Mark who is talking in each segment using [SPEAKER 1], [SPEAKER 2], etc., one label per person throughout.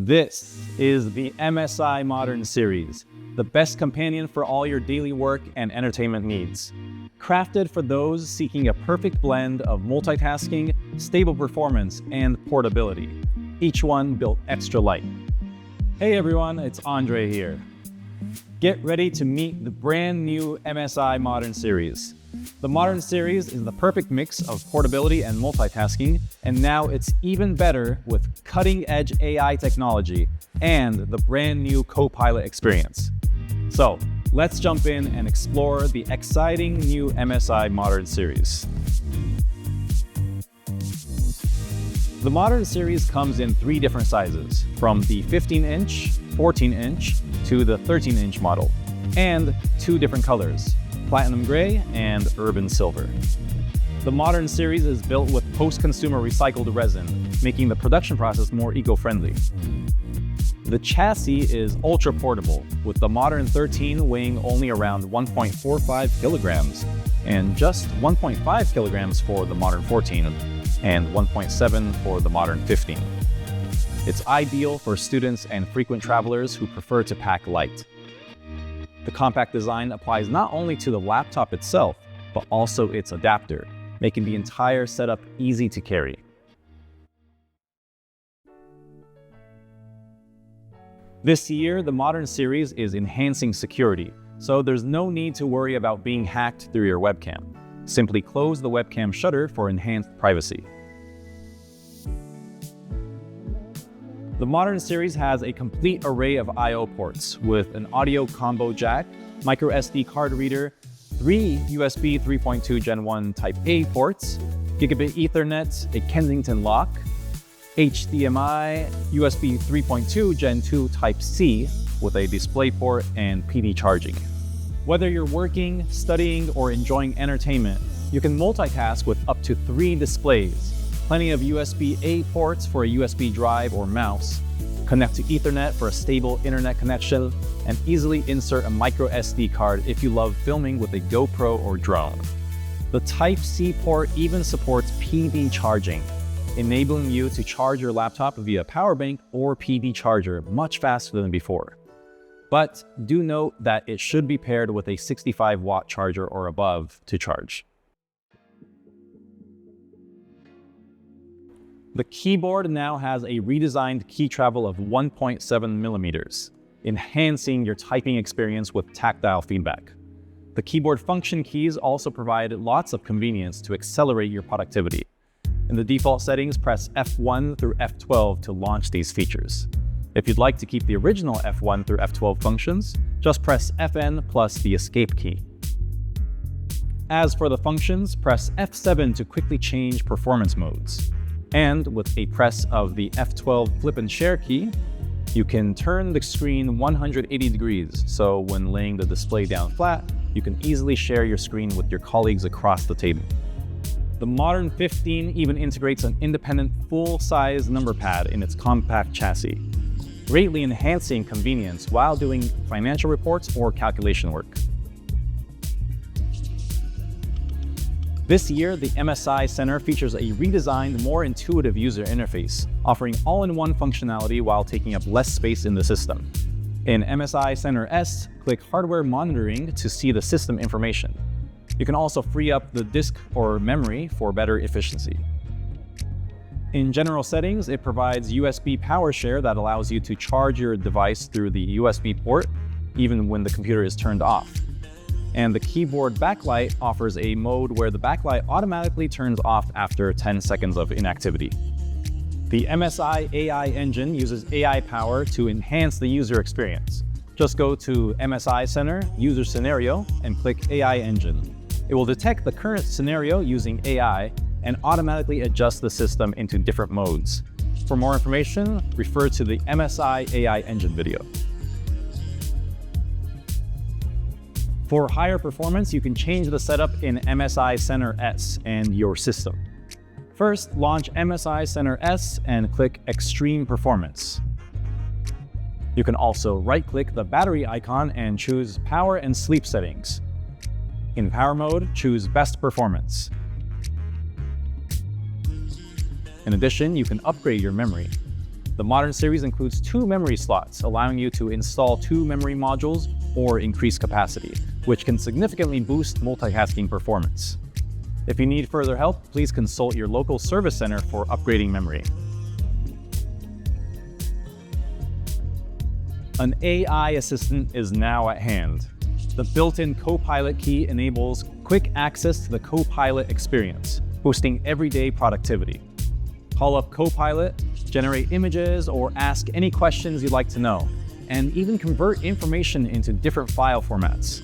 [SPEAKER 1] This is the MSI Modern series, the best companion for all your daily work and entertainment needs. Crafted for those seeking a perfect blend of multitasking, stable performance, and portability. Each one built extra light. Hey everyone, it's Andre here. Get ready to meet the brand new MSI Modern series. The Modern series is the perfect mix of portability and multitasking, and now it's even better with cutting-edge AI technology and the brand new Copilot Experience. So, let's jump in and explore the exciting new MSI Modern series. The Modern series comes in 3 different sizes, from the 15-inch, 14-inch, to the 13-inch model, and 2 different colors, platinum gray and urban silver. The Modern series is built with post-consumer recycled resin, making the production process more eco-friendly. The chassis is ultra-portable, with the Modern 13 weighing only around 1.45 kilograms, and just 1.5 kilograms for the Modern 14, and 1.7 for the Modern 15. It's ideal for students and frequent travelers who prefer to pack light. The compact design applies not only to the laptop itself, but also its adapter, making the entire setup easy to carry. This year, the Modern series is enhancing security, so there's no need to worry about being hacked through your webcam. Simply close the webcam shutter for enhanced privacy. The Modern series has a complete array of I/O ports with an audio combo jack, micro SD card reader, 3 USB 3.2 Gen 1 Type A ports, Gigabit Ethernet, a Kensington lock, HDMI, USB 3.2 Gen 2 Type C with a DisplayPort and PD charging. Whether you're working, studying, or enjoying entertainment, you can multitask with up to 3 displays. Plenty of USB-A ports for a USB drive or mouse, connect to Ethernet for a stable internet connection, and easily insert a micro SD card if you love filming with a GoPro or drone. The Type-C port even supports PD charging, enabling you to charge your laptop via power bank or PD charger much faster than before. But do note that it should be paired with a 65-watt charger or above to charge. The keyboard now has a redesigned key travel of 1.7 millimeters, enhancing your typing experience with tactile feedback. The keyboard function keys also provide lots of convenience to accelerate your productivity. In the default settings, press F1 through F12 to launch these features. If you'd like to keep the original F1 through F12 functions, just press Fn plus the escape key. As for the functions, press F7 to quickly change performance modes. And with a press of the F12 flip and share key, you can turn the screen 180 degrees, so when laying the display down flat, you can easily share your screen with your colleagues across the table. The Modern 15 even integrates an independent full-size number pad in its compact chassis, greatly enhancing convenience while doing financial reports or calculation work. This year, the MSI Center features a redesigned, more intuitive user interface, offering all-in-one functionality while taking up less space in the system. In MSI Center S, click Hardware Monitoring to see the system information. You can also free up the disk or memory for better efficiency. In general settings, it provides USB power share that allows you to charge your device through the USB port, even when the computer is turned off. And the keyboard backlight offers a mode where the backlight automatically turns off after 10 seconds of inactivity. The MSI AI engine uses AI power to enhance the user experience. Just go to MSI Center, User Scenario, and click AI Engine. It will detect the current scenario using AI and automatically adjust the system into different modes. For more information, refer to the MSI AI Engine video. For higher performance, you can change the setup in MSI Center S and your system. First, launch MSI Center S and click Extreme Performance. You can also right-click the battery icon and choose Power and Sleep settings. In Power mode, choose Best Performance. In addition, you can upgrade your memory. The Modern series includes 2 memory slots, allowing you to install 2 memory modules or increase capacity, which can significantly boost multitasking performance. If you need further help, please consult your local service center for upgrading memory. An AI assistant is now at hand. The built-in Copilot key enables quick access to the Copilot Experience, boosting everyday productivity. Call up Copilot, generate images, or ask any questions you'd like to know, and even convert information into different file formats.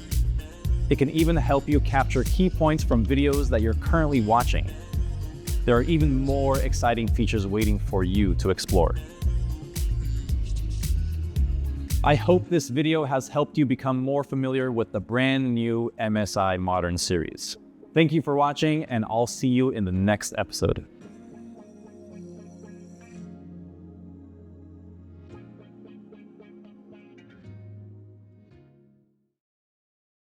[SPEAKER 1] It can even help you capture key points from videos that you're currently watching. There are even more exciting features waiting for you to explore. I hope this video has helped you become more familiar with the brand new MSI Modern series. Thank you for watching, and I'll see you in the next episode.